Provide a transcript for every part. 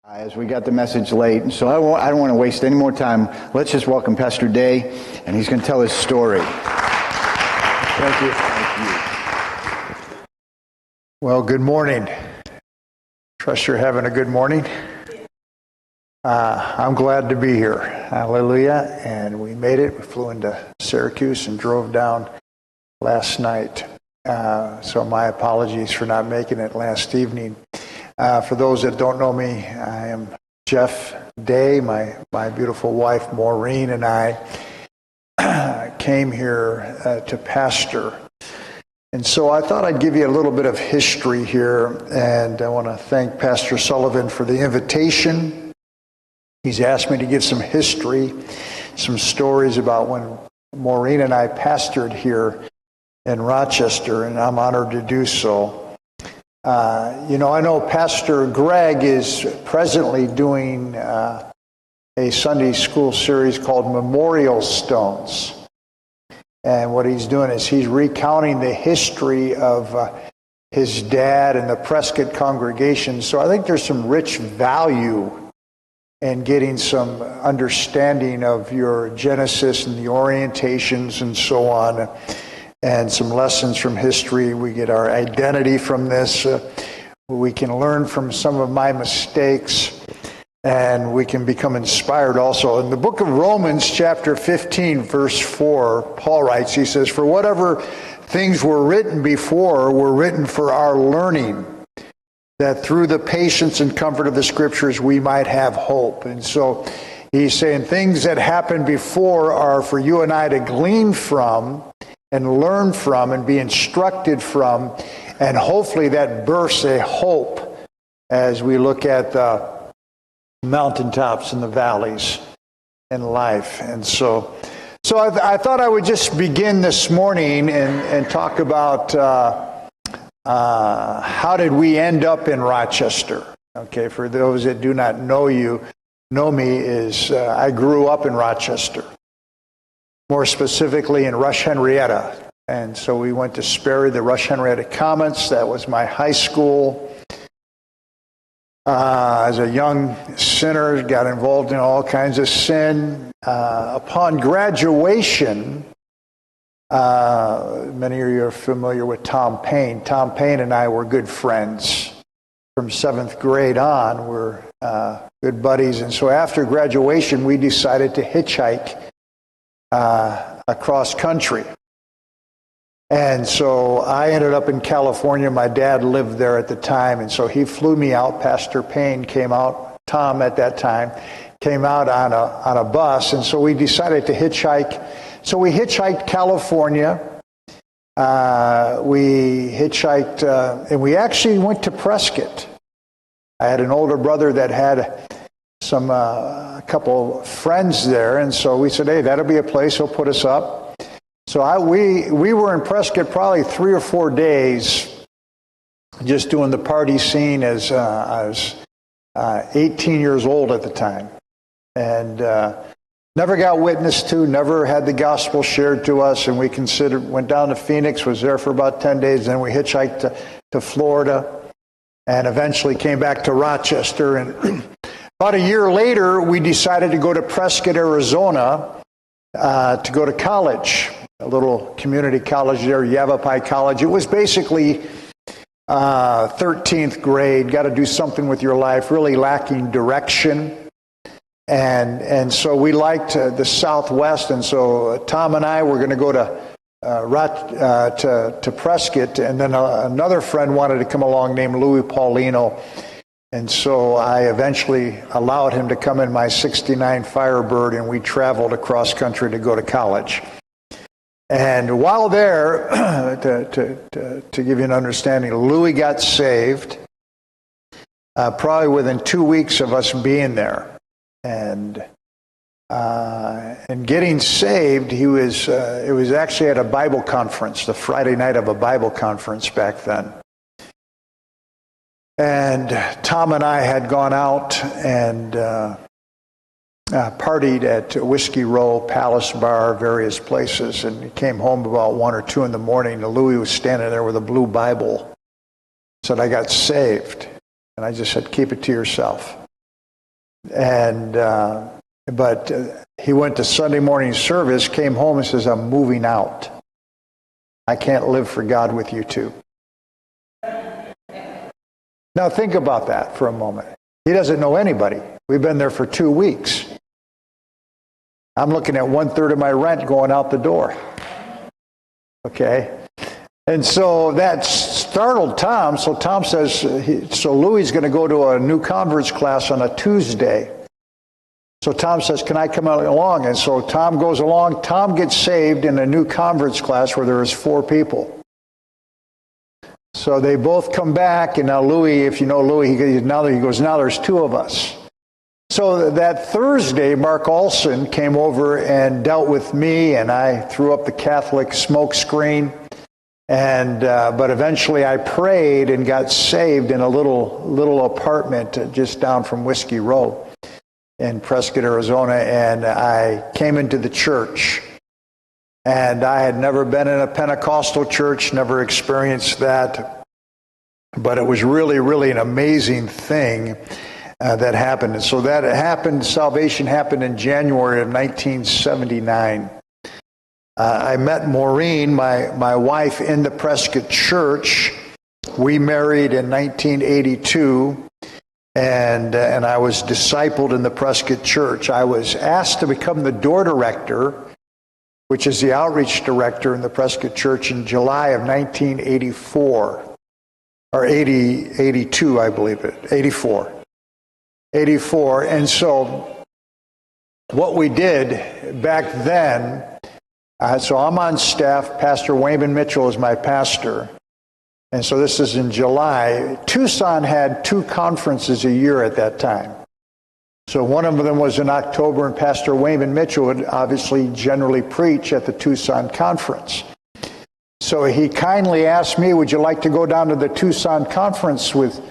As we got the message late, so I don't want to waste any more time. Let's just welcome Pastor Day, and he's going to tell his story. Thank you. Well, good morning. Trust you're having a good morning. I'm glad to be here. Hallelujah. And we made it. We flew into Syracuse and drove down last night. So my apologies for not making it last evening. For those that don't know me, I am Jeff Day. My beautiful wife Maureen and I came here to pastor. And so I thought I'd give you a little bit of history here, and I want to thank Pastor Sullivan for the invitation. He's asked me to give some history, some stories about when Maureen and I pastored here in Rochester, and I'm honored to do so. I know Pastor Greg is presently doing a Sunday school series called Memorial Stones. And what he's doing is he's recounting the history of his dad and the Prescott congregation. So I think there's some rich value in getting some understanding of your Genesis and the orientations and so on. And some lessons from history. We get our identity from this. We can learn from some of my mistakes, and we can become inspired also. In the book of Romans, chapter 15, verse 4, Paul writes, he says, "For whatever things were written before were written for our learning, that through the patience and comfort of the Scriptures we might have hope." And so he's saying things that happened before are for you and I to glean from and learn from and be instructed from, and hopefully that bursts a hope as we look at the mountaintops and the valleys in life. And so I thought I would just begin this morning and talk about how did we end up in Rochester. Okay, for those that do not know me, I grew up in Rochester. More specifically in Rush Henrietta. And so we went to Sperry, the Rush Henrietta Comets. That was my high school. As a young sinner, got involved in all kinds of sin. Upon graduation, many of you are familiar with Tom Payne. Tom Payne and I were good friends. From 7th grade on, we're good buddies. And so after graduation, we decided to hitchhike across country. And so I ended up in California. My dad lived there at the time, and so he flew me out. Pastor Payne came out, Tom at that time, came out on a bus, and so we decided to hitchhike. So we hitchhiked California. We hitchhiked, and we actually went to Prescott. I had an older brother that had a couple friends there, and so we said, hey, that'll be a place, he'll put us up. So we were in Prescott probably 3 or 4 days, just doing the party scene as I was 18 years old at the time. And never got witnessed to, never had the gospel shared to us, and we went down to Phoenix, was there for about 10 days, then we hitchhiked to Florida, and eventually came back to Rochester. And about a year later, we decided to go to Prescott, Arizona, to go to college, a little community college there, Yavapai College. It was basically 13th grade, got to do something with your life, really lacking direction. And so we liked the Southwest, and so Tom and I were going to go to Prescott, and then another friend wanted to come along named Louis Paulino. And so I eventually allowed him to come in my 69 Firebird, and we traveled across country to go to college. And while there, to give you an understanding, Louis got saved probably within 2 weeks of us being there. And getting saved, it was actually at a Bible conference, the Friday night of a Bible conference back then. And Tom and I had gone out and partied at Whiskey Row, Palace Bar, various places, and he came home about 1 or 2 in the morning, and Louis was standing there with a blue Bible. Said, I got saved. And I just said, keep it to yourself. And but he went to Sunday morning service, came home and says, I'm moving out. I can't live for God with you two. Now think about that for a moment. He doesn't know anybody. We've been there for 2 weeks. I'm looking at 1/3 of my rent going out the door. Okay? And so that startled Tom. So Tom says, so Louis is going to go to a new converts class on a Tuesday. So Tom says, can I come along? And so Tom goes along. Tom gets saved in a new converts class where there was 4 people. So they both come back, and now Louis, if you know Louis, he goes, now there's 2 of us. So that Thursday, Mark Olson came over and dealt with me, and I threw up the Catholic smoke screen. And but eventually I prayed and got saved in a little apartment just down from Whiskey Row in Prescott, Arizona. And I came into the church. And I had never been in a Pentecostal church, never experienced that. But it was really, really an amazing thing that happened. And so that happened, salvation happened in January of 1979. I met Maureen, my wife, in the Prescott church. We married in 1982. And I was discipled in the Prescott church. I was asked to become the door director, which is the outreach director in the Prescott church, in July of 1984, or 82, I believe it, 84. And so what we did back then, so I'm on staff, Pastor Wayman Mitchell is my pastor, and so this is in July. Tucson had 2 conferences a year at that time. So one of them was in October, and Pastor Wayman Mitchell would obviously generally preach at the Tucson conference. So he kindly asked me, would you like to go down to the Tucson conference with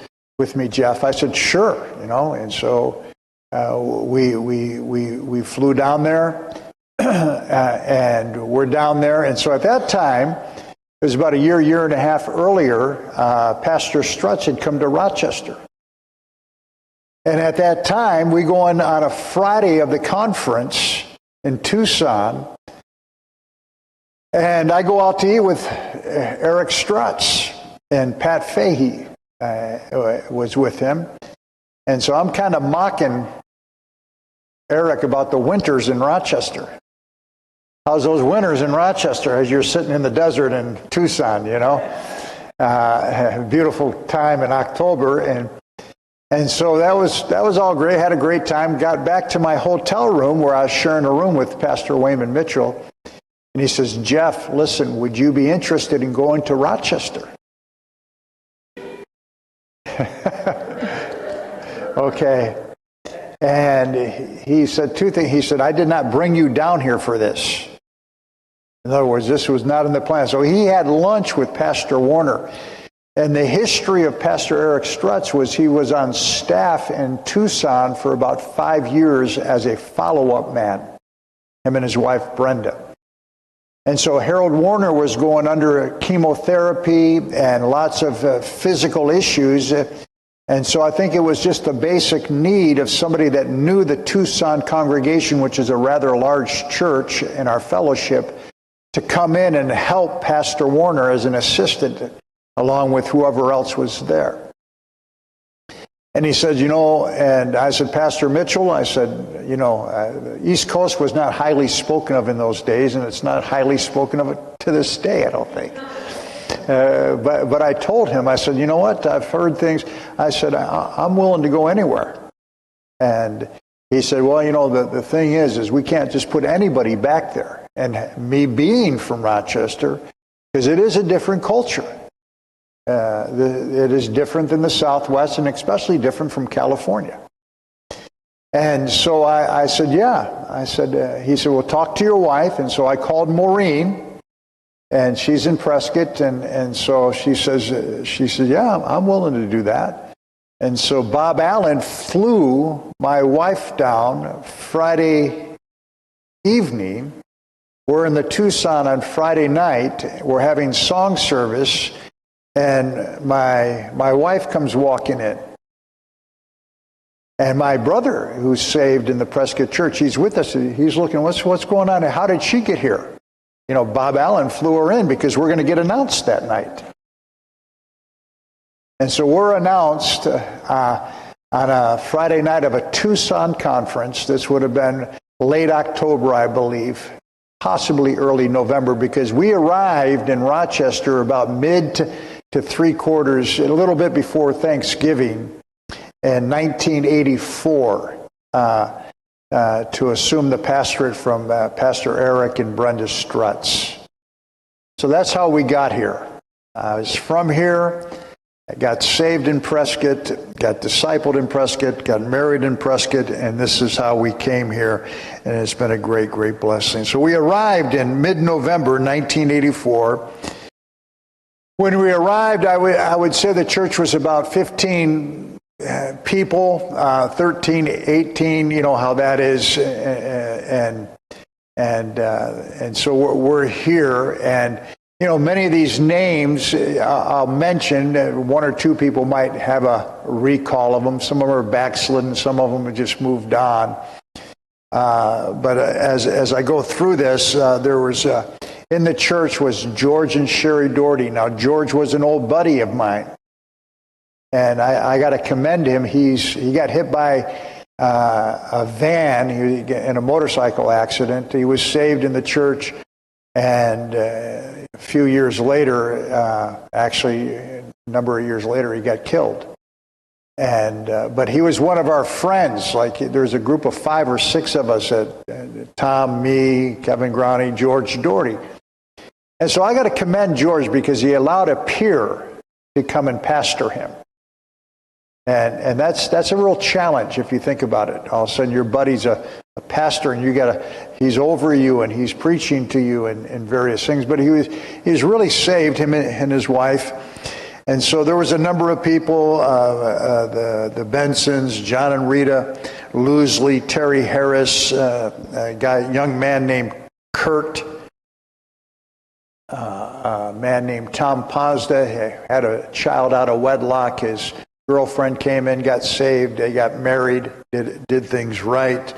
me, Jeff? I said, sure, and so we flew down there, and we're down there. And so at that time, it was about a year and a half earlier, Pastor Strutz had come to Rochester. And at that time, we go on a Friday of the conference in Tucson, and I go out to eat with Eric Strutz, and Pat Fahey was with him. And so I'm kind of mocking Eric about the winters in Rochester. How's those winters in Rochester as you're sitting in the desert in Tucson, beautiful time in October. And so that was all great. Had a great time. Got back to my hotel room where I was sharing a room with Pastor Wayman Mitchell. And he says, Jeff, listen, would you be interested in going to Rochester? Okay. And he said 2 things. He said, I did not bring you down here for this. In other words, this was not in the plan. So he had lunch with Pastor Warner. And the history of Pastor Eric Strutz was he was on staff in Tucson for about 5 years as a follow-up man, him and his wife Brenda. And so Harold Warner was going under chemotherapy and lots of physical issues. And so I think it was just a basic need of somebody that knew the Tucson congregation, which is a rather large church in our fellowship, to come in and help Pastor Warner as an assistant, along with whoever else was there. And he said, and I said, Pastor Mitchell, I said, East Coast was not highly spoken of in those days, and it's not highly spoken of to this day, I don't think. But I told him, I said, you know what, I've heard things. I said, I'm willing to go anywhere. And he said, well, the thing is we can't just put anybody back there. And me being from Rochester, because it is a different culture. It is different than the Southwest, and especially different from California. And so I said, yeah. I said, he said, well, talk to your wife. And so I called Maureen, and she's in Prescott. And so she said, yeah, I'm willing to do that. And so Bob Allen flew my wife down Friday evening. We're in the Tucson on Friday night. We're having song service. And my wife comes walking in. And my brother, who's saved in the Prescott Church, he's with us. He's looking, what's going on? How did she get here? You know, Bob Allen flew her in because we're going to get announced that night. And so we're announced on a Friday night of a Tucson conference. This would have been late October, I believe, possibly early November, because we arrived in Rochester about mid to three quarters, a little bit before Thanksgiving in 1984 to assume the pastorate from Pastor Eric and Brenda Strutz. So that's how we got here. I was from here. I got saved in Prescott, got discipled in Prescott, got married in Prescott, and this is how we came here, and it's been a great, great blessing. So we arrived in mid-November 1984. When we arrived, I would say the church was about 15 people, 13, 18, you know how that is, and so we're here, and you know, many of these names I'll mention, one or two people might have a recall of them. Some of them are backslidden, some of them have just moved on. But as I go through this, there was, in the church was George and Sherry Doherty. Now, George was an old buddy of mine. And I got to commend him. He got hit by a van in a motorcycle accident. He was saved in the church. And a few years later, actually a number of years later, he got killed. And but he was one of our friends. Like there's a group of 5 or 6 of us, Tom, me, Kevin Growney, George Doherty. And so I got to commend George because he allowed a peer to come and pastor him. And that's a real challenge if you think about it. All of a sudden your buddy's a pastor and he's over you and he's preaching to you and various things. But he was really saved, him and his wife. And so there was a number of people, the Bensons, John and Rita, Loosley, Terry Harris, a young man named Kurt, a man named Tom Pazda, had a child out of wedlock. His girlfriend came in, got saved, they got married, did things right.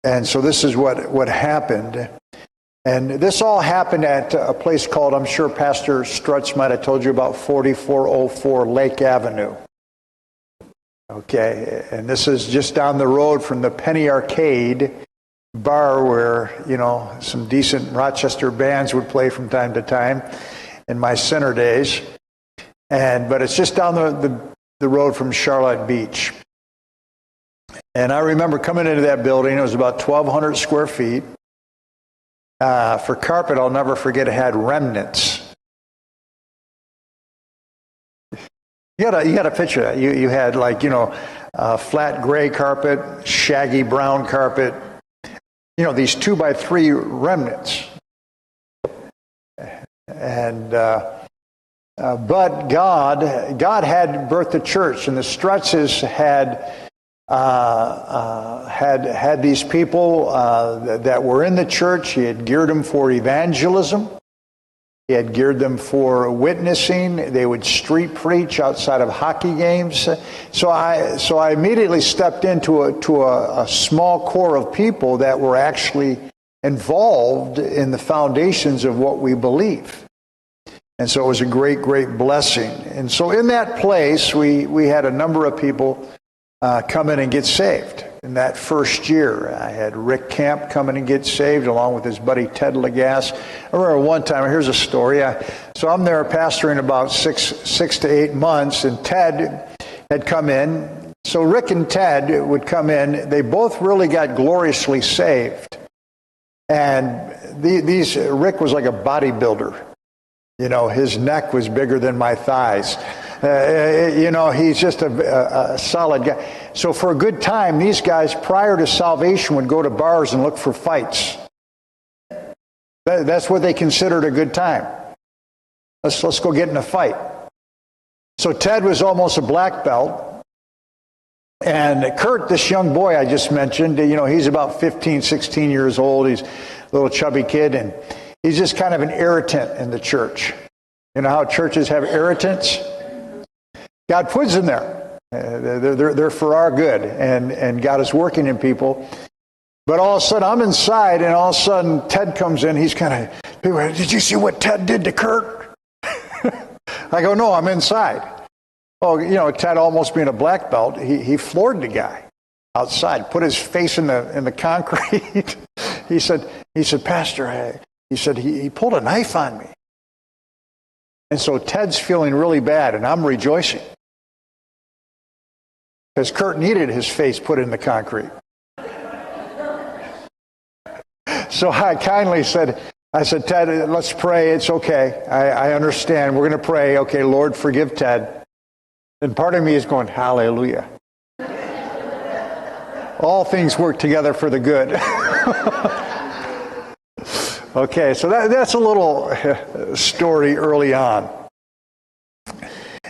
And so this is what happened. And this all happened at a place called, I'm sure Pastor Strutz might have told you about, 4404 Lake Avenue. Okay, and this is just down the road from the Penny Arcade bar where, you know, some decent Rochester bands would play from time to time in my center days. But it's just down the road from Charlotte Beach. And I remember coming into that building. It was about 1,200 square feet. For carpet, I'll never forget, it had remnants. You got a picture of that. You had flat gray carpet, shaggy brown carpet. You know, these 2x3 remnants. And but God had birthed the church, and the Strutzes had these people that were in the church. He had geared them for evangelism. He had geared them for witnessing. They would street preach outside of hockey games. So I immediately stepped into a small core of people that were actually involved in the foundations of what we believe. And so it was a great, great blessing. And so in that place, we had a number of people come in and get saved. In that first year, I had Rick Camp come in and get saved along with his buddy Ted Lagasse. I remember one time, here's a story. So I'm there pastoring about six to 8 months, and Ted had come in. So Rick and Ted would come in. They both really got gloriously saved. And Rick was like a bodybuilder. You know, his neck was bigger than my thighs. He's just a solid guy. So for a good time, these guys, prior to salvation, would go to bars and look for fights. That's what they considered a good time. Let's go get in a fight. So Ted was almost a black belt. And Kurt, this young boy I just mentioned, he's about 15, 16 years old. He's a little chubby kid, and he's just kind of an irritant in the church. You know how churches have irritants? God puts him there. They're for our good, and God is working in people. But all of a sudden, I'm inside, and all of a sudden, Ted comes in. He's kind of, did you see what Ted did to Kurt? I go, no, I'm inside. Oh, Ted almost being a black belt, he floored the guy outside, put his face in the concrete. He said, Pastor, he pulled a knife on me. And so Ted's feeling really bad, and I'm rejoicing. Because Kurt needed his face put in the concrete. So I kindly said, Ted, let's pray. It's okay. I understand. We're going to pray. Okay, Lord, forgive Ted. And part of me is going, hallelujah. All things work together for the good. Okay, so that's a little story early on.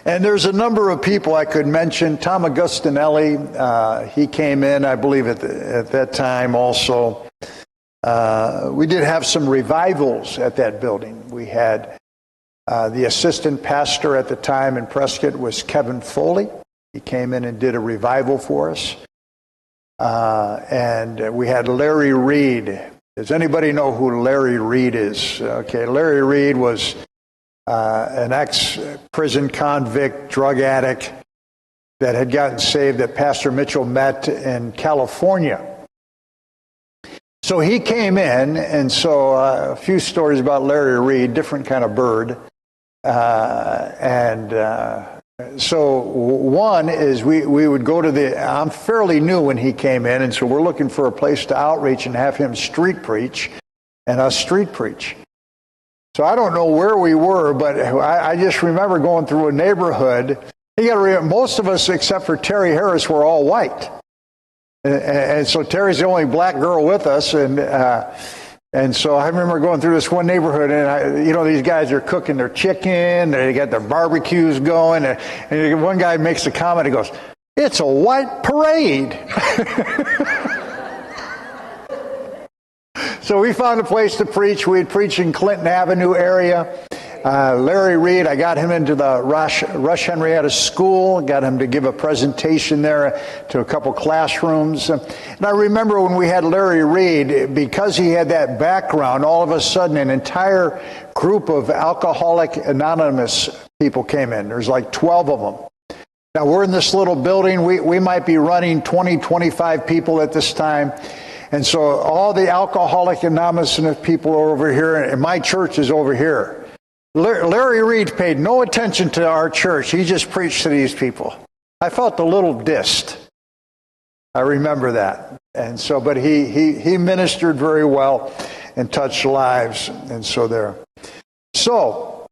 And there's a number of people I could mention. Tom Augustinelli, he came in, I believe, at that time also. We did have some revivals at that building. We had the assistant pastor at the time in Prescott was Kevin Foley. He came in and did a revival for us. And we had Larry Reed. Does anybody know who Larry Reed is? Okay, Larry Reed was an ex-prison convict, drug addict that had gotten saved that Pastor Mitchell met in California. So he came in, and so a few stories about Larry Reed, different kind of bird. So one is we would go to I'm fairly new when he came in, and so we're looking for a place to outreach and have him street preach and us street preach. So I don't know where we were, but I just remember going through a neighborhood. You got to remember, most of us except for Terry Harris were all white. And so Terry's the only black girl with us, and so I remember going through this one neighborhood, and these guys are cooking their chicken, they got their barbecues going, and one guy makes a comment, he goes, "It's a white parade." So we found a place to preach. We'd preach in Clinton Avenue area. Larry Reed, I got him into the Rush Henrietta School, got him to give a presentation there to a couple classrooms. And I remember when we had Larry Reed, because he had that background, all of a sudden an entire group of Alcoholic Anonymous people came in. There's like 12 of them. Now we're in this little building. We might be running 20, 25 people at this time. And so all the Alcoholic Anonymous people are over here, and my church is over here. Larry Reed paid no attention to our church. He just preached to these people. I felt a little dissed. I remember that. And so, but he ministered very well and touched lives. And so there. So,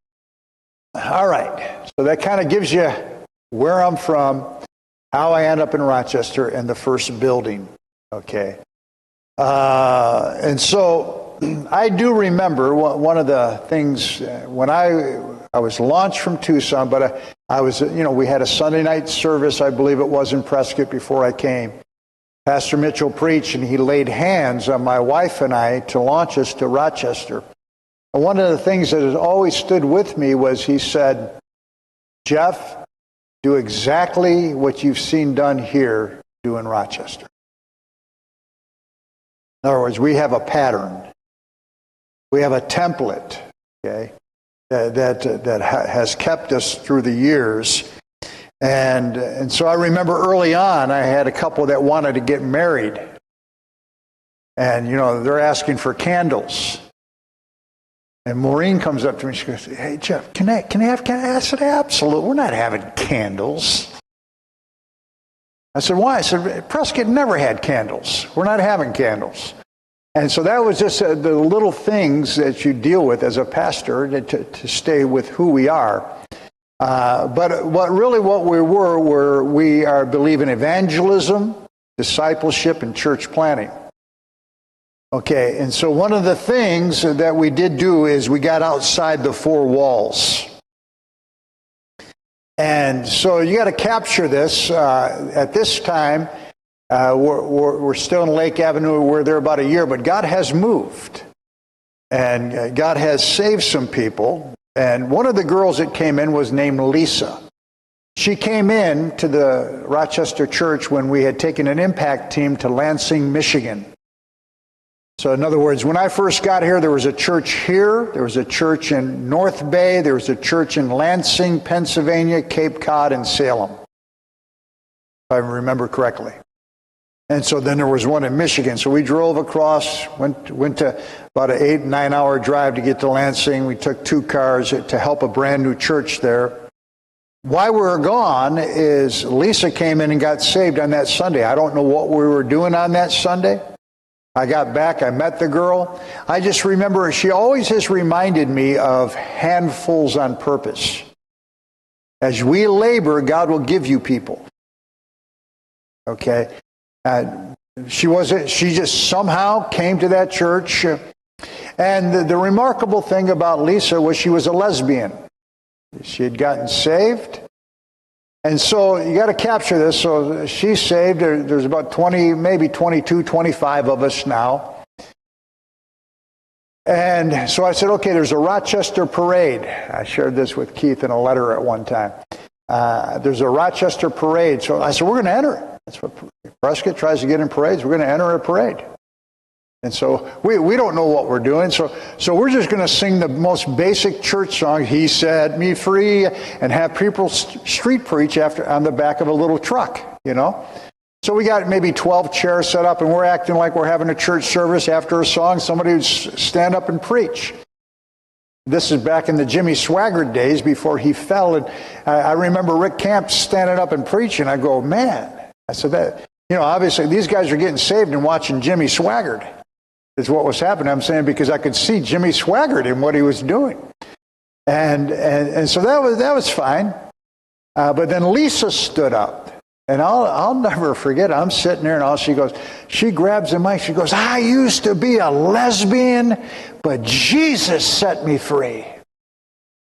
all right. So that kind of gives you where I'm from, how I end up in Rochester, and the first building. Okay. And so I do remember one of the things when I was launched from Tucson, but I was, we had a Sunday night service, I believe it was in Prescott before I came. Pastor Mitchell preached, and he laid hands on my wife and I to launch us to Rochester. And one of the things that has always stood with me was he said, "Jeff, do exactly what you've seen done here, do in Rochester." In other words, we have a pattern. We have a template, okay, that has kept us through the years. And so I remember early on, I had a couple that wanted to get married. And, they're asking for candles. And Maureen comes up to me, she goes, "Hey, Jeff, can I have candles?" I said, "Absolutely, we're not having candles." I said, "Why?" I said, "Prescott never had candles. We're not having candles." And so that was just the little things that you deal with as a pastor to stay with who we are. But what we believe in evangelism, discipleship, and church planting. Okay, and so one of the things that we did do is we got outside the four walls. And so you got to capture this. At this time, we're still in Lake Avenue. We're there about a year, but God has moved. And God has saved some people. And one of the girls that came in was named Lisa. She came in to the Rochester church when we had taken an impact team to Lansing, Michigan. So in other words, when I first got here, there was a church here, there was a church in North Bay, there was a church in Lansing, Pennsylvania, Cape Cod, and Salem, if I remember correctly. And so then there was one in Michigan. So we drove across, went to about an 8-9 hour drive to get to Lansing. We took 2 cars to help a brand new church there. Why we were gone is Lisa came in and got saved on that Sunday. I don't know what we were doing on that Sunday. I got back, I met the girl. I just remember she always has reminded me of handfuls on purpose. As we labor, God will give you people. Okay? She just somehow came to that church. And the remarkable thing about Lisa was she was a lesbian. She had gotten saved. And so you got to capture this. So she's saved. There's about 20, maybe 22, 25 of us now. And so I said, okay, there's a Rochester parade. I shared this with Keith in a letter at one time. There's a Rochester parade. So I said, we're going to enter it. That's what Prescott tries to get in parades. We're going to enter a parade. And so we don't know what we're doing. So we're just going to sing the most basic church song, He Set Me Free, and have people street preach on the back of a little truck, you know. So we got maybe 12 chairs set up, and we're acting like we're having a church service. After a song, somebody would stand up and preach. This is back in the Jimmy Swaggart days before he fell. And I remember Rick Camp standing up and preaching. I go, man. I said that, you know, obviously these guys are getting saved and watching Jimmy Swaggart. Is what was happening. I'm saying because I could see Jimmy Swaggart in what he was doing. And so that was fine. But then Lisa stood up. And I'll never forget, I'm sitting there and she grabs the mic, she goes, I used to be a lesbian, but Jesus set me free.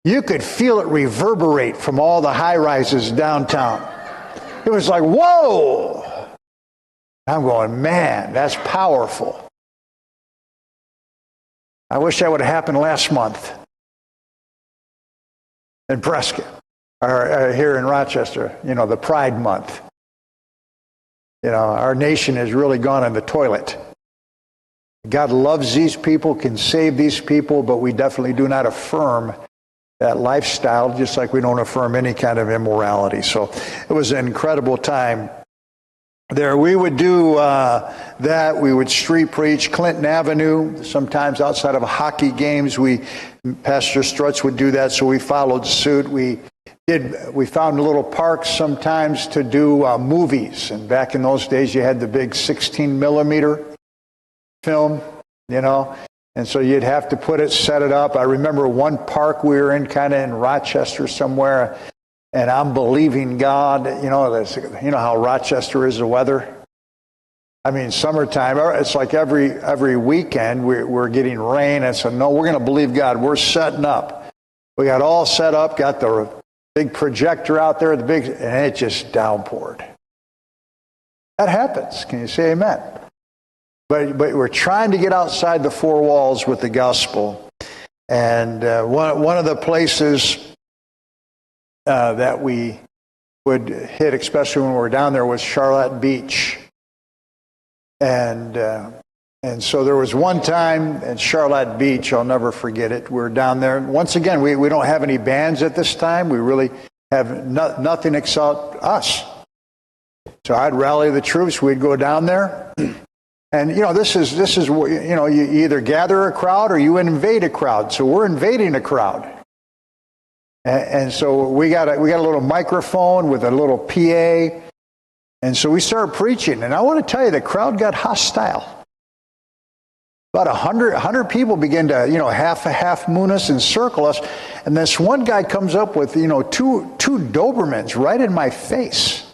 You could feel it reverberate from all the high-rises downtown. It was like, whoa! I'm going, man, that's powerful. I wish that would have happened last month in Prescott, or here in Rochester, you know, the Pride Month. You know, our nation has really gone in the toilet. God loves these people, can save these people, but we definitely do not affirm that lifestyle, just like we don't affirm any kind of immorality. So it was an incredible time there. We would do that. We would street preach Clinton Avenue, sometimes outside of hockey games. Pastor Strutz would do that, so we followed suit. We found little parks sometimes to do movies. And back in those days, you had the big 16 millimeter film, you know. And so you'd have to set it up. I remember one park we were in, kind of in Rochester somewhere, and I'm believing God. You know how Rochester is, the weather. I mean, summertime, it's like every weekend we're getting rain. And so, no, we're going to believe God. We're setting up. We got all set up, got the big projector out there, and it just downpoured. That happens. Can you say amen? But we're trying to get outside the 4 walls with the gospel. And one of the places that we would hit, especially when we were down there, was Charlotte Beach. And so there was one time at Charlotte Beach, I'll never forget it. We're down there. Once again, we don't have any bands at this time. We really have nothing except us. So I'd rally the troops. We'd go down there. And, you know, this is you know, you either gather a crowd or you invade a crowd. So we're invading a crowd. And so we got a little microphone with a little PA. And so we started preaching. And I want to tell you, the crowd got hostile. About 100 people began to, you know, half moon us and circle us. And this one guy comes up with, you know, two Dobermans right in my face.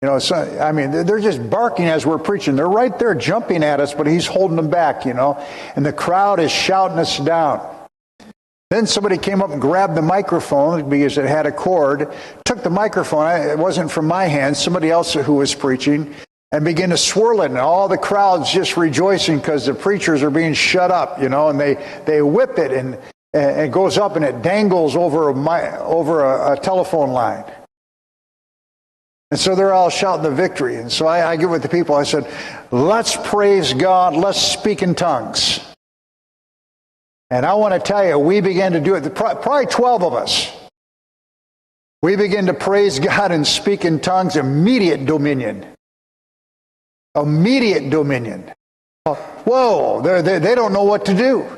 You know, so, I mean, they're just barking as we're preaching. They're right there jumping at us, but he's holding them back, you know. And the crowd is shouting us down. Then somebody came up and grabbed the microphone because it had a cord, took the microphone. It wasn't from my hand, somebody else who was preaching, and began to swirl it. And all the crowd's just rejoicing because the preachers are being shut up, you know, and they whip it and it goes up and it dangles over a telephone line. And so they're all shouting the victory. And so I get with the people. I said, let's praise God. Let's speak in tongues. And I want to tell you, we began to do it. Probably 12 of us. We began to praise God and speak in tongues. Immediate dominion. Immediate dominion. Whoa, they don't know what to do.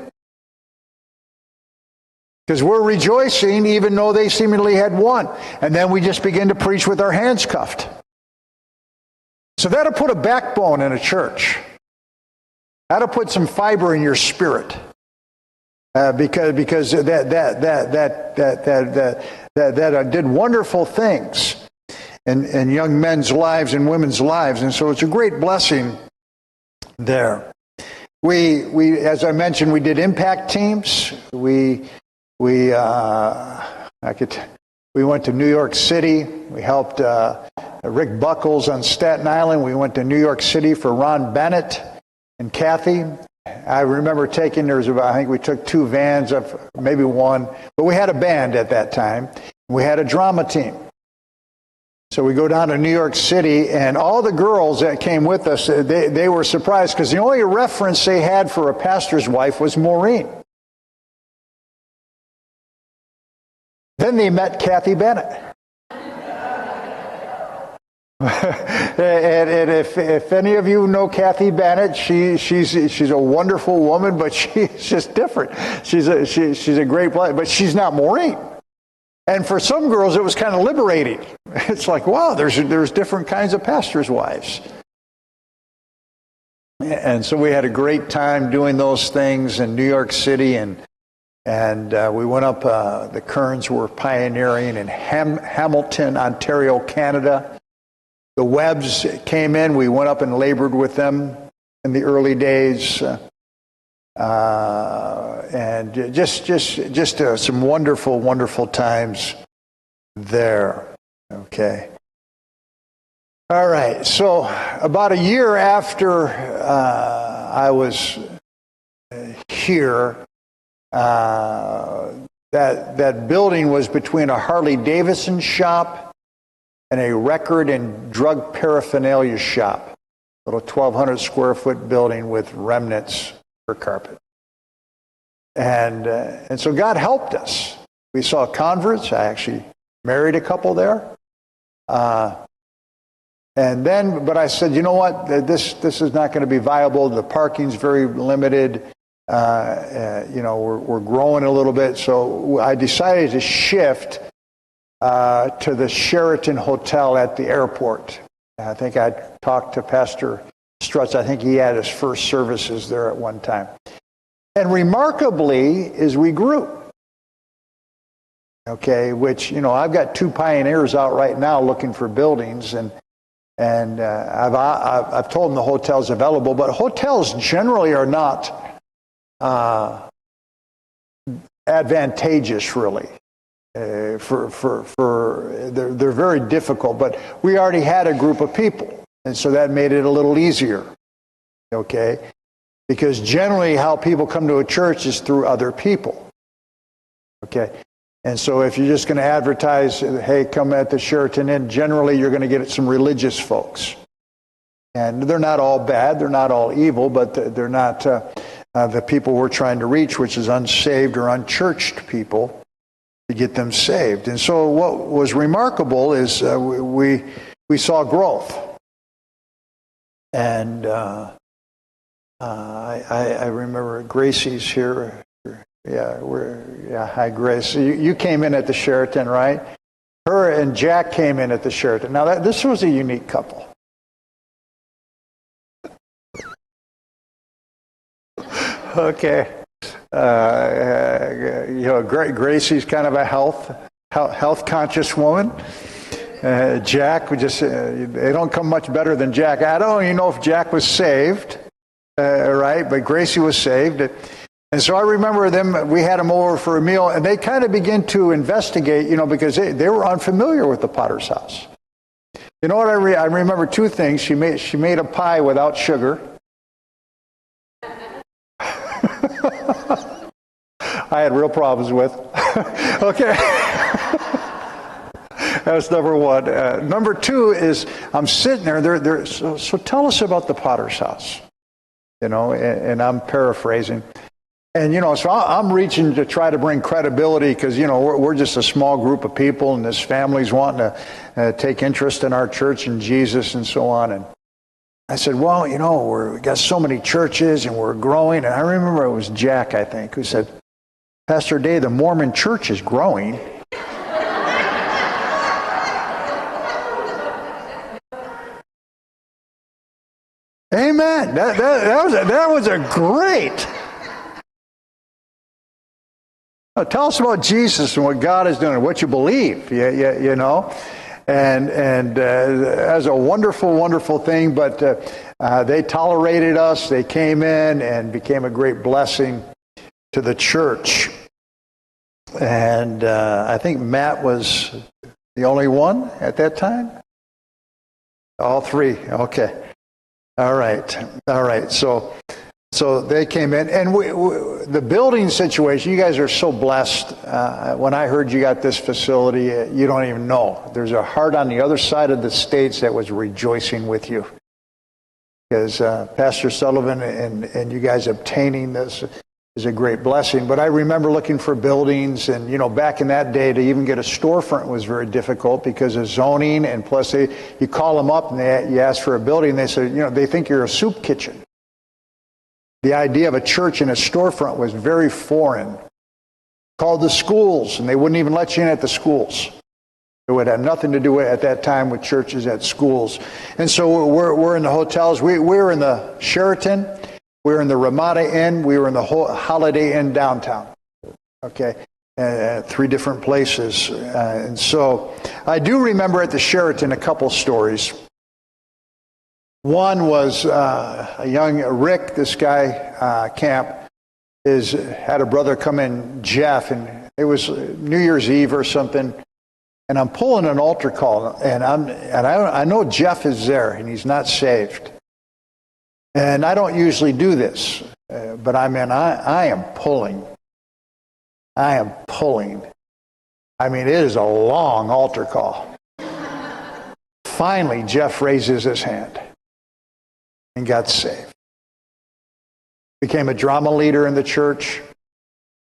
Because we're rejoicing even though they seemingly had won. And then we just begin to preach with our hands cuffed. So that'll put a backbone in a church. That'll put some fiber in your spirit. Because that did wonderful things in young men's lives and women's lives. And so it's a great blessing there. We as I mentioned, we did impact teams. We went to New York City. We helped Rick Buckles on Staten Island. We went to New York City for Ron Bennett and Kathy. I remember I think we took 2 vans, maybe one, but we had a band at that time. We had a drama team. So we go down to New York City, and all the girls that came with us, they were surprised because the only reference they had for a pastor's wife was Maureen. Then they met Kathy Bennett. and if any of you know Kathy Bennett, she's a wonderful woman, but she's just different. She's a great player, but she's not Maureen. And for some girls, it was kind of liberating. It's like, wow, there's different kinds of pastors' wives. And so we had a great time doing those things in New York City, and we went up. The Kerns were pioneering in Hamilton, Ontario, Canada. The Webbs came in. We went up and labored with them in the early days, and just some wonderful, wonderful times there. Okay. All right. So about a year after I was here, that building was between a Harley Davidson shop and a record and drug paraphernalia shop. A little 1,200 square foot building with remnants for carpet. And so God helped us. We saw converts. I actually married a couple there. But I said, you know what? This is not going to be viable. The parking's very limited. We're growing a little bit. So I decided to shift to the Sheraton Hotel at the airport. I think I talked to Pastor Strutz. I think he had his first services there at one time. And remarkably, as we grew, okay, which, I've got 2 pioneers out right now looking for buildings, and I've told them the hotel's available, but hotels generally are not advantageous, really. They're very difficult, but we already had a group of people, and so that made it a little easier. Okay, because generally how people come to a church is through other people. Okay, and so if you're just going to advertise, hey, come at the Sheraton Inn, generally you're going to get some religious folks, and they're not all bad, they're not all evil, but they're not the people we're trying to reach, which is unsaved or unchurched people, to get them saved. And so what was remarkable is we saw growth. And I remember Gracie's here. Hi, Grace. You came in at the Sheraton, right? Her and Jack came in at the Sheraton. Now, this was a unique couple. Okay. Gracie's kind of a health conscious woman. Jack, they don't come much better than Jack. I don't even know if Jack was saved, right? But Gracie was saved. And so I remember we had them over for a meal, and they kind of began to investigate, because they were unfamiliar with the Potter's house. You know what I remember 2 things. She made a pie without sugar. I had real problems with. Okay. That's number one. Number two is I'm sitting there. So tell us about the Potter's house, and I'm paraphrasing. And, so I'm reaching to try to bring credibility because, we're just a small group of people and this family's wanting to take interest in our church and Jesus and so on. And I said, well, we got so many churches and we're growing. And I remember it was Jack, I think, who said, Pastor Day, the Mormon church is growing. Amen. That was a great. Tell us about Jesus and what God is doing, what you believe, And that's a wonderful, wonderful thing. But they tolerated us. They came in and became a great blessing to the church. And I think Matt was the only one at that time. All three. Okay. All right. So they came in, and the building situation, you guys are so blessed. When I heard you got this facility, you don't even know. There's a heart on the other side of the states that was rejoicing with you. Because Pastor Sullivan and you guys obtaining this is a great blessing. But I remember looking for buildings, and, back in that day, to even get a storefront was very difficult because of zoning, and plus you call them up and you ask for a building, and they say, they think you're a soup kitchen. The idea of a church in a storefront was very foreign. Called the schools, and they wouldn't even let you in at the schools. It would have nothing to do at that time with churches at schools. And so we're in the hotels. We were in the Sheraton. We were in the Ramada Inn. We were in the Holiday Inn downtown. Okay. 3 different places. And so I do remember at the Sheraton a couple stories. One was a young Rick, this guy, Camp, had a brother come in, Jeff, and it was New Year's Eve or something, and I'm pulling an altar call, and I know Jeff is there, and he's not saved. And I don't usually do this, but I am pulling. I am pulling. I mean, it is a long altar call. Finally, Jeff raises his hand and got saved. Became a drama leader in the church.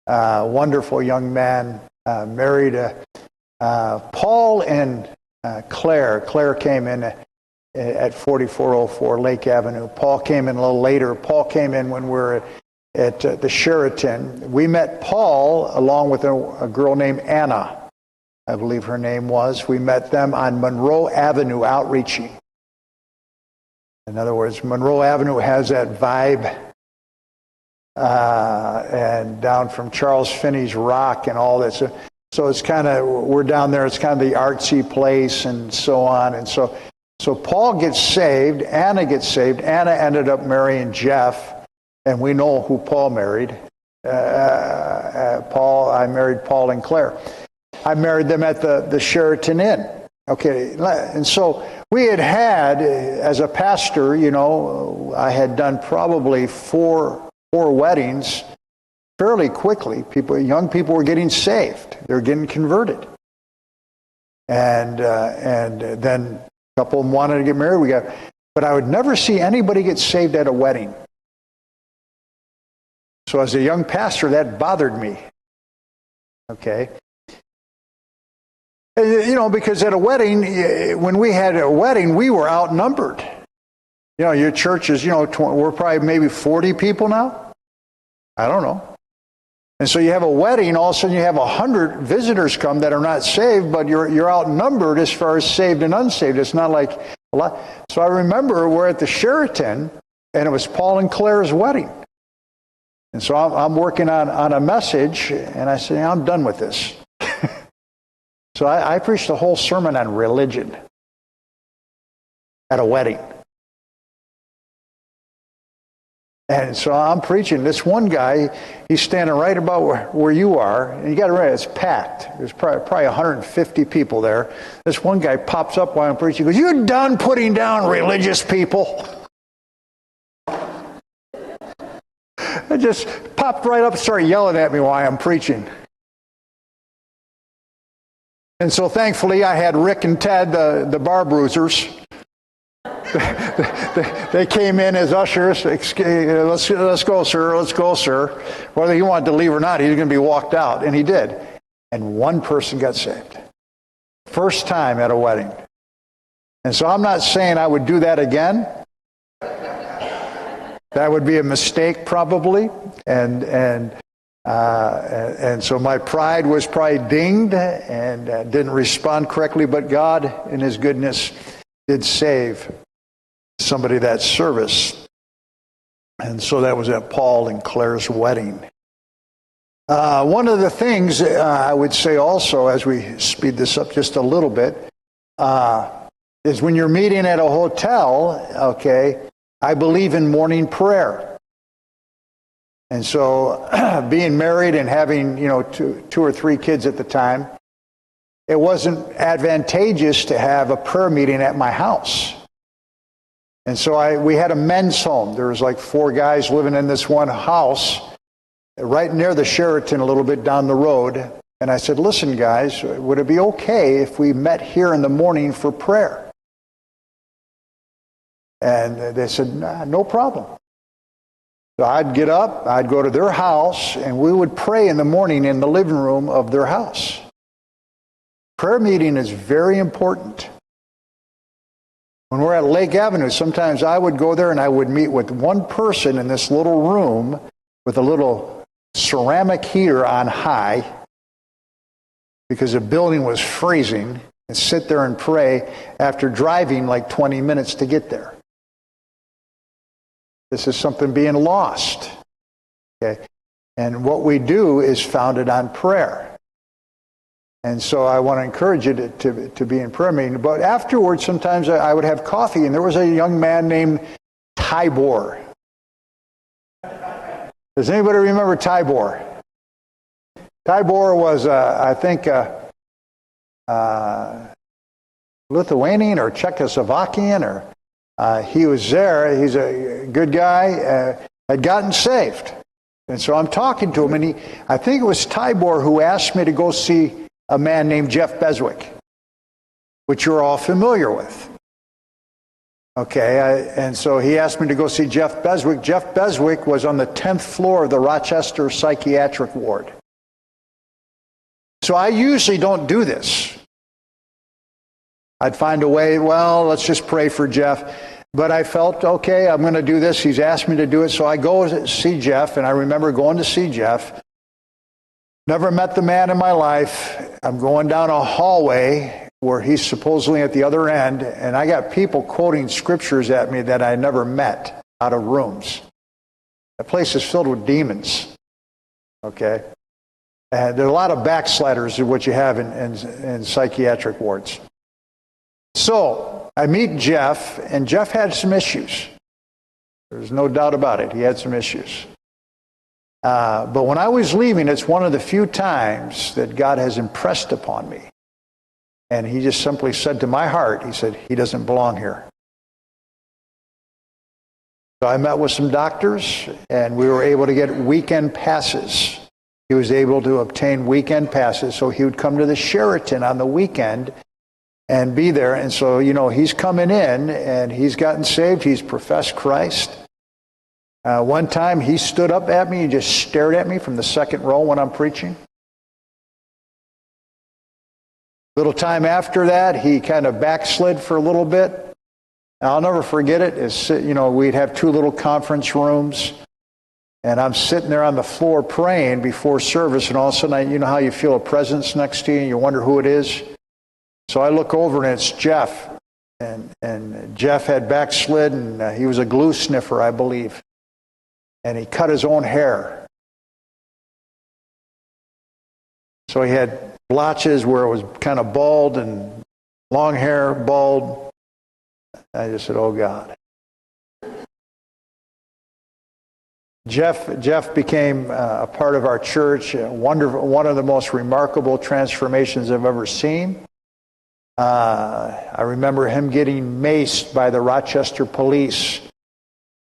Wonderful young man. Married Paul and Claire. Claire came in at 4404 Lake Avenue. Paul came in a little later. Paul came in when we were at the Sheraton. We met Paul along with a girl named Anna, I believe her name was. We met them on Monroe Avenue outreaching. In other words, Monroe Avenue has that vibe. And down from Charles Finney's Rock and all that. So it's kind of, we're down there, it's kind of the artsy place and so on. And so Paul gets saved, Anna gets saved. Anna ended up marrying Jeff, and we know who Paul married. I married Paul and Claire. I married them at the Sheraton Inn. Okay, and so we had as a pastor, I had done probably four weddings fairly quickly. Young people were getting saved. They're getting converted. And then a couple of them wanted to get married. But I would never see anybody get saved at a wedding. So as a young pastor, that bothered me. Okay. Because at a wedding, when we had a wedding, we were outnumbered. Your church is, we're probably maybe 40 people now. I don't know. And so you have a wedding, all of a sudden you have 100 visitors come that are not saved, but you're outnumbered as far as saved and unsaved. It's not like a lot. So I remember we're at the Sheraton, and it was Paul and Claire's wedding. And so I'm working on a message, and I say, I'm done with this. So I preached a whole sermon on religion at a wedding. And so I'm preaching. This one guy, he's standing right about where you are. And you got to realize, it's packed. There's probably 150 people there. This one guy pops up while I'm preaching. He goes, "You're done putting down religious people." I just popped right up and started yelling at me while I'm preaching. And so thankfully I had Rick and Ted, the bar bruisers. They came in as ushers. Let's go, sir. Let's go, sir. Whether he wanted to leave or not, he was going to be walked out. And he did. And one person got saved. First time at a wedding. And so I'm not saying I would do that again. That would be a mistake probably. And so my pride was probably dinged and didn't respond correctly. But God, in His goodness, did save somebody that service. And so that was at Paul and Claire's wedding. One of the things I would say also, as we speed this up just a little bit, is when you're meeting at a hotel, okay, I believe in morning prayer. And so being married and having, two or three kids at the time, it wasn't advantageous to have a prayer meeting at my house. And so we had a men's home. There was like 4 guys living in this one house right near the Sheraton, a little bit down the road. And I said, listen, guys, would it be okay if we met here in the morning for prayer? And they said, nah, no problem. So I'd get up, I'd go to their house, and we would pray in the morning in the living room of their house. Prayer meeting is very important. When we're at Lake Avenue, sometimes I would go there and I would meet with one person in this little room with a little ceramic heater on high because the building was freezing, and sit there and pray after driving like 20 minutes to get there. This is something being lost. Okay? And what we do is founded on prayer. And so I want to encourage you to be in prayer meeting. But afterwards, sometimes I would have coffee, and there was a young man named Tybor. Does anybody remember Tybor? Tybor was, I think, Lithuanian or Czechoslovakian, or he was there. He's a good guy, had gotten saved. And so I'm talking to him, and I think it was Tybor who asked me to go see a man named Jeff Beswick, which you're all familiar with. Okay, and so he asked me to go see Jeff Beswick. Jeff Beswick was on the 10th floor of the Rochester Psychiatric Ward. So I usually don't do this. I'd find a way, well, let's just pray for Jeff. But I felt, okay, I'm going to do this. He's asked me to do it. So I go see Jeff, and I remember going to see Jeff. Never met the man in my life. I'm going down a hallway where he's supposedly at the other end, and I got people quoting scriptures at me that I never met out of rooms. The place is filled with demons. Okay? And there are a lot of backsliders in what you have in psychiatric wards. So I meet Jeff, and Jeff had some issues. There's no doubt about it. He had some issues. But when I was leaving, it's one of the few times that God has impressed upon me. And he just simply said to my heart, he said, he doesn't belong here. So I met with some doctors, and we were able to get weekend passes. He was able to obtain weekend passes, so he would come to the Sheraton on the weekend and be there. And so, he's coming in, and he's gotten saved. He's professed Christ. One time he stood up at me and just stared at me from the second row when I'm preaching. Little time after that, he kind of backslid for a little bit. And I'll never forget it. We'd have 2 little conference rooms, and I'm sitting there on the floor praying before service, and all of a sudden, you know how you feel a presence next to you, and you wonder who it is? So I look over, and it's Jeff. And Jeff had backslid, and he was a glue sniffer, I believe. And he cut his own hair. So he had blotches where it was kind of bald and long hair, bald. I just said, oh God. Jeff became a part of our church. One of the most remarkable transformations I've ever seen. I remember him getting maced by the Rochester police.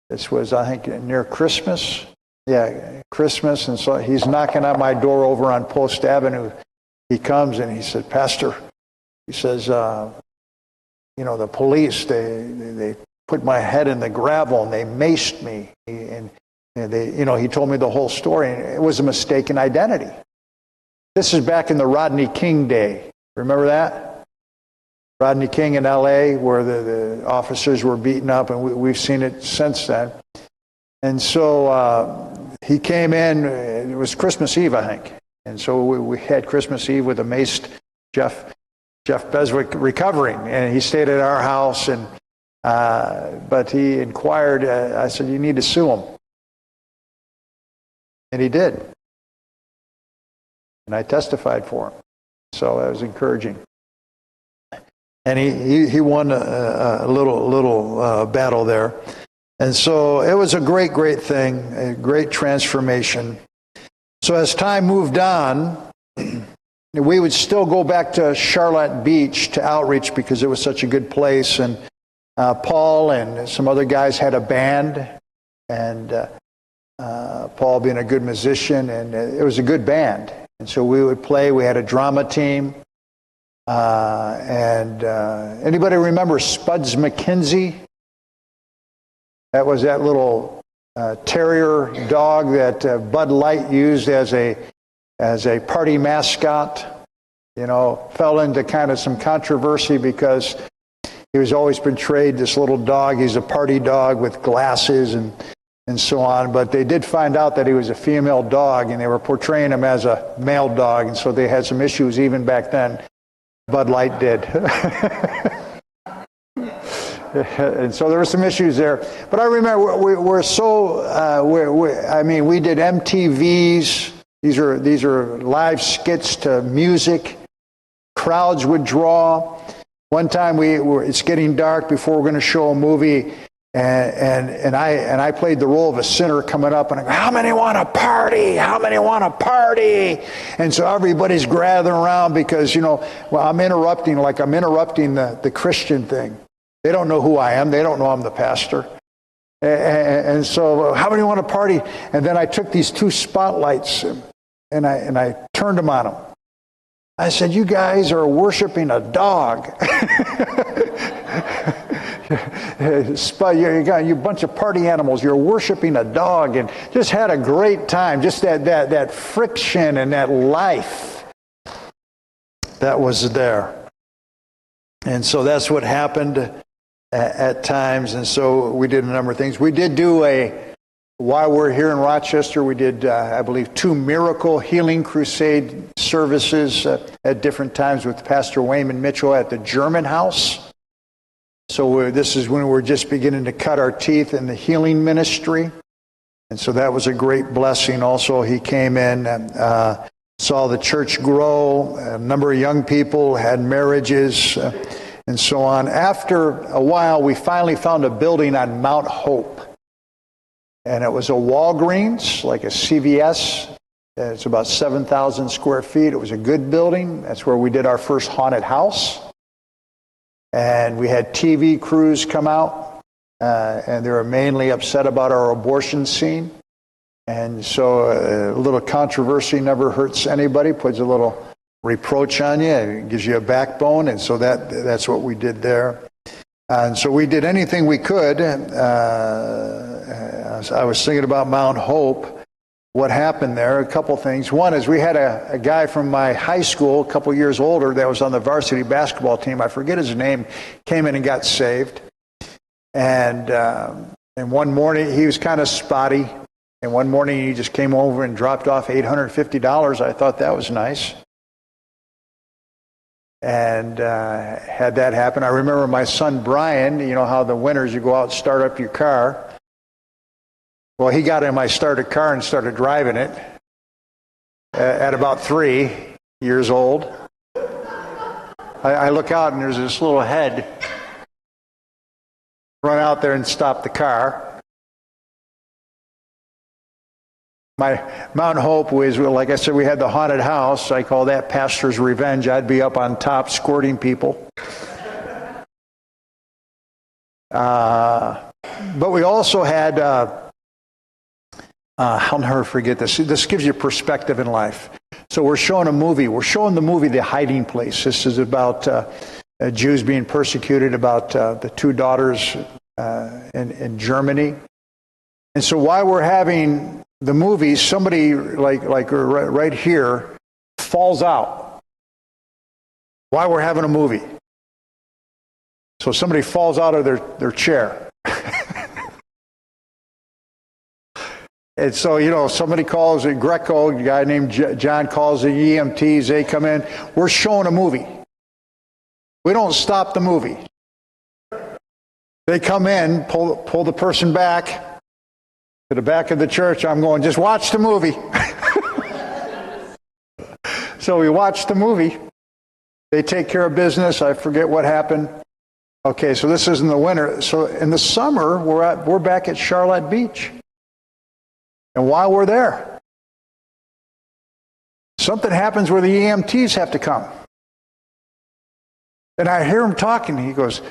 This was, I think, near Christmas. Yeah, Christmas. And so he's knocking on my door over on Post Avenue he comes and he said, Pastor, he says, the police, they put my head in the gravel and they maced me. And he told me the whole story. And it was a mistaken identity. This is back in the Rodney King day. Remember that? Rodney King in L.A., where the officers were beaten up, and we've seen it since then. And so he came in, it was Christmas Eve, I think. And so we had Christmas Eve with a maced Jeff Beswick recovering, and he stayed at our house. And but he inquired. I said, "You need to sue him," and he did. And I testified for him, so that was encouraging. And he won a little battle there, and so it was a great thing, a great transformation. So as time moved on, we would still go back to Charlotte Beach to outreach because it was such a good place. And Paul and some other guys had a band, and Paul being a good musician, and it was a good band. And so we would play. We had a drama team. And anybody remember Spuds McKenzie? That was that little terrier dog that Bud Light used as a party mascot. Fell into kind of some controversy because he was always portrayed, this little dog. He's a party dog with glasses and so on. But they did find out that he was a female dog, and they were portraying him as a male dog. And so they had some issues even back then. Bud Light did. And so there were some issues there. But I remember we did MTVs. These are live skits to music. Crowds would draw. One time it's getting dark before we're going to show a movie, and I played the role of a sinner coming up, and I go, "How many want to party? How many want to party?" And so everybody's gathering around because I'm interrupting the Christian thing. They don't know who I am. They don't know I'm the pastor. And so, how many want to party? And then I took these two spotlights and I turned them on them. I said, "You guys are worshiping a dog." You bunch of party animals. You're worshiping a dog, and just had a great time. Just that friction and that life that was there. And so that's what happened at times. And so we did a number of things. We did do while we're here in Rochester, we did, I believe, 2 miracle healing crusade services at different times with Pastor Wayman Mitchell at the German House. So this is when we're just beginning to cut our teeth in the healing ministry. And so that was a great blessing. Also, he came in and saw the church grow. A number of young people had marriages and so on. After a while, we finally found a building on Mount Hope. And it was a Walgreens, like a CVS. It's about 7,000 square feet. It was a good building. That's where we did our first haunted house. And we had TV crews come out, and they were mainly upset about our abortion scene. And so a little controversy never hurts anybody, puts a little reproach on you, it gives you a backbone, and so that's what we did there. And so we did anything we could. I was thinking about Mount Hope. What happened there? A couple things. One is we had a guy from my high school, a couple years older, that was on the varsity basketball team. I forget his name. Came in and got saved. And one morning he was kind of spotty. And one morning he just came over and dropped off $850. I thought that was nice. And had that happen. I remember my son Brian. You know how the winters you go out and start up your car. Well, he got in my started car and started driving it at about 3 years old. I look out and there's this little head run out there and stop the car. My Mount Hope was, like I said, we had the haunted house. I call that pastor's revenge. I'd be up on top squirting people. But we also had, I'll never forget this. This gives you perspective in life. So we're showing a movie. We're showing the movie The Hiding Place. This is about Jews being persecuted, about the two daughters in Germany. And so while we're having the movie, somebody like right here falls out while we're having a movie. So somebody falls out of their chair. And so, somebody calls it Greco, a guy named John calls the EMTs, they come in. We're showing a movie. We don't stop the movie. They come in, pull the person back to the back of the church. I'm going, just watch the movie. So we watch the movie. They take care of business. I forget what happened. Okay, so this is in the winter. So in the summer, we're back at Charlotte Beach. And while we're there, something happens where the EMTs have to come. And I hear him talking. He goes,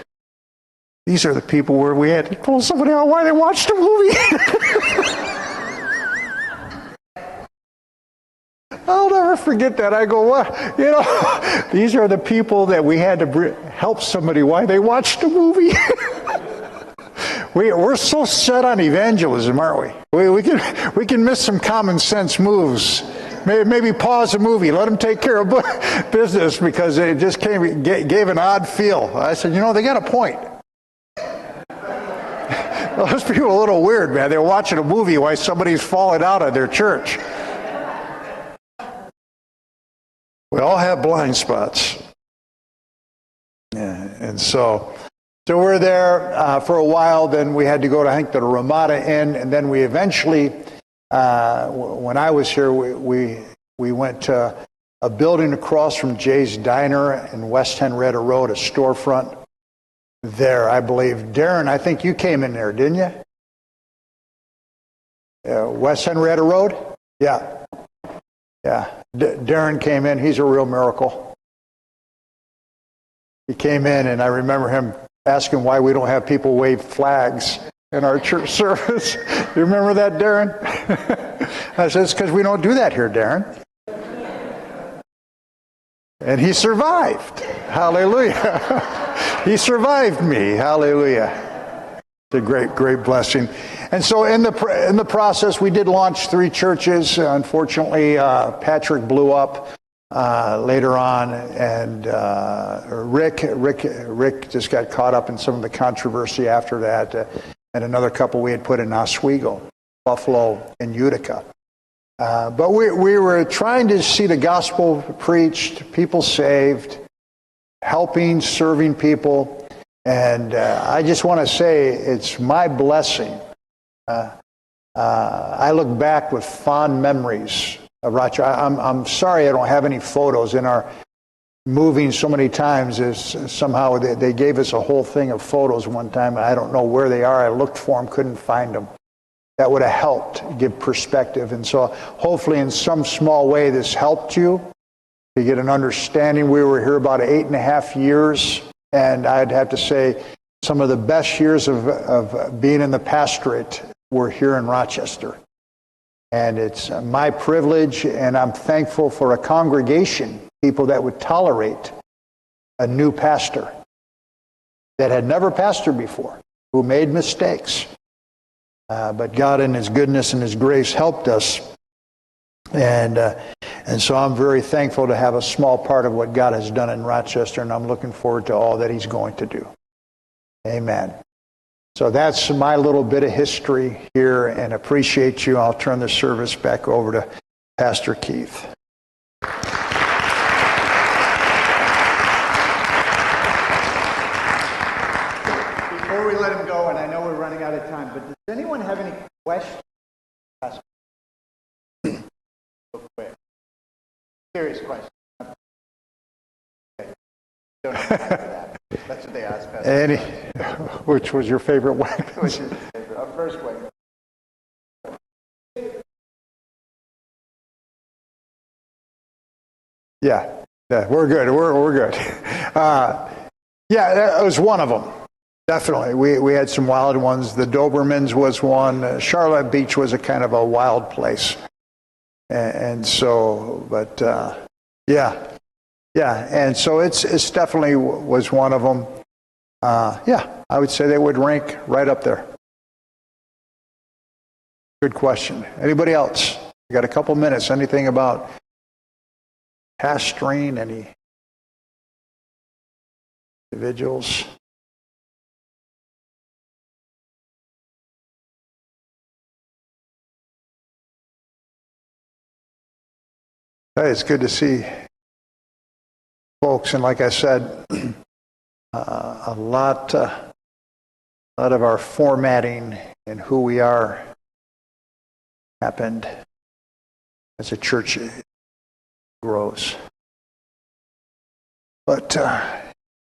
these are the people where we had to pull somebody out while they watched the movie. I'll never forget that. I go, what? These are the people that we had to help somebody while they watched the movie. We're so set on evangelism, aren't we? We can miss some common sense moves. Maybe pause the movie, let them take care of business, because it just gave an odd feel. I said, they got a point. Those people are a little weird, man. They're watching a movie while somebody's falling out of their church. We all have blind spots. Yeah, and so we're there for a while. Then we had to go to, I think, the Ramada Inn, and then we eventually, when I was here, we went to a building across from Jay's Diner in West Henrietta Road, a storefront there, I believe. Darren, I think you came in there, didn't you? West Henrietta Road? Yeah. Yeah. Darren came in. He's a real miracle. He came in, and I remember him asking why we don't have people wave flags in our church service. You remember that, Darren? I said, it's because we don't do that here, Darren. And he survived. Hallelujah. He survived me. Hallelujah. It's a great blessing. And so in the process, we did launch 3 churches. Unfortunately, Patrick blew up later on, and Rick just got caught up in some of the controversy after that, and another couple we had put in Oswego, Buffalo, and Utica. But we were trying to see the gospel preached, people saved, helping, serving people. And I just want to say it's my blessing. I look back with fond memories of Rochester. I'm sorry I don't have any photos. In our moving so many times, somehow they gave us a whole thing of photos one time. I don't know where they are. I looked for them, couldn't find them. That would have helped give perspective. And so hopefully in some small way this helped you to get an understanding. We were here about 8.5 years, and I'd have to say some of the best years of being in the pastorate were here in Rochester. And it's my privilege, and I'm thankful for a congregation, people that would tolerate a new pastor that had never pastored before, who made mistakes. But God in His goodness and His grace helped us. And so I'm very thankful to have a small part of what God has done in Rochester, and I'm looking forward to all that He's going to do. Amen. So that's my little bit of history here, and appreciate you. I'll turn the service back over to Pastor Keith. Before we let him go, and I know we're running out of time, but does anyone have any questions? Real quick. Serious question. Okay. Don't have time for that. That's what they asked. Which was your favorite one? Which is your favorite? First way. Yeah, we're good. We're good. Yeah, that was one of them. Definitely. We had some wild ones. The Dobermans was one. Charlotte Beach was a kind of a wild place. And so, but yeah, and so it's definitely was one of them. Yeah, I would say they would rank right up there. Good question. Anybody else? We got a couple minutes. Anything about pastoring? Any individuals? Hey, it's good to see folks, and like I said, a lot of our formatting and who we are happened as a church grows. But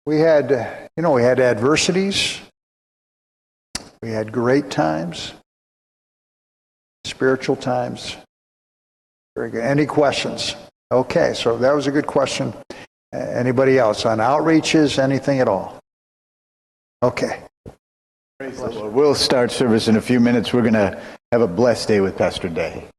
we had adversities, we had great times, spiritual times. Very good. Any questions? Okay, so that was a good question. Anybody else on outreaches, anything at all? Okay. Praise the Lord. We'll start service in a few minutes. We're going to have a blessed day with Pastor Day.